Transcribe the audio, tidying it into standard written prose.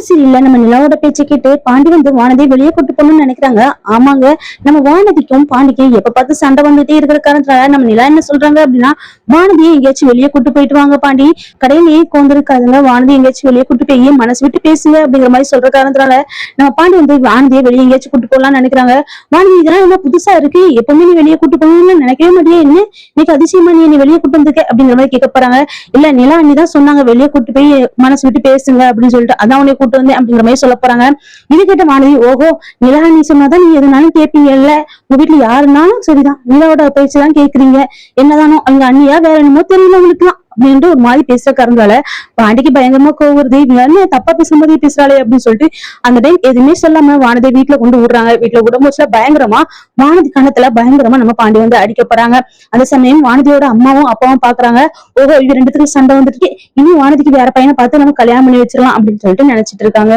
சரியில்லை. நம்ம நிலாவோட பேச்சை கேட்டு பாண்டி வந்து வானதியை வெளியே கூட்டு போகணும்னு நினைக்கிறாங்க. ஆமாங்க, நம்ம வானதிக்கும் பாண்டிக்கும் எப்ப பார்த்து சண்டை வந்துட்டே இருக்கிற காரணத்தால நம்ம நிலா என்ன சொல்றாங்க அப்படின்னா, வானதியை எங்கேயாச்சும் வெளியே கூட்டு போயிட்டு வாங்க பாண்டி, கடையிலேயே கோந்திருக்காதுங்க, வானதி எங்கேயாச்சும் வெளியே கூட்டு போய் மனசு விட்டு பேசுங்க அப்படிங்கிற மாதிரி சொல்ற காரணத்தால நம்ம பாண்டி வந்து வானதியை வெளியே எங்கேயாச்சும் கூட்டு போகலாம்னு நினைக்கிறாங்க. வானதி இதெல்லாம் என்ன புதுசா இருக்கு, எப்பவுமே நீ வெளியே கூட்டு போகணும்னு நினைக்கவே மாட்டியே, என்ன இன்னைக்கு அதிசயமா நீ வெளியே கூட்டு வந்திருக்க அப்படிங்கிற மாதிரி கேட்க போறாங்க. இல்ல, நிலா அண்ணி தான் சொன்னாங்க வெளியே கூட்டு போய் மனசு விட்டு பேசுங்க அப்படின்னு சொல்லிட்டு, அதான் உன்னை கூட்டு வந்தேன் அப்படிங்கிற மாதிரி சொல்ல போறாங்க. இது கேட்ட வானதி, ஓஹோ, நிலா அண்ணி சொன்னாதான் நீ எதுனாலும் கேட்பீங்கல்ல, உங்க வீட்டுல யாருன்னாலும் சரிதான் நிலாவோட பேச்சுதான் கேக்குறீங்க, என்னதானோ அவங்க அண்ணியா வேற என்னமோ தெரியல உங்களுக்குலாம் அப்படின்ட்டு ஒரு மாதிரி பேசுற காரணத்தால பாண்டிக்கு பயங்கரமா கோவம் வருது. இவங்க என்ன தப்பா பேசுற மாதிரி பேசுறாளே அப்படின்னு சொல்லிட்டு அந்த டைம் எதுவுமே சொல்லாம வானதி வீட்டுல கொண்டு விடுறாங்க. வீட்டுல விடும்போதுல பயங்கரமா வானதி கணத்துல பயங்கரமா நம்ம பாண்டி வந்து அடிக்கப்படுறாங்க. அந்த சமயம் வானதியோட அம்மாவும் அப்பாவும் பாக்குறாங்க. ஓஹோ, இது ரெண்டுத்துக்கும் சண்டை வந்துட்டு இனி வானதிக்கு வேற பையனை பார்த்து நம்ம கல்யாணம் பண்ணி வச்சிடலாம் அப்படின்னு சொல்லிட்டு நினைச்சிட்டு இருக்காங்க.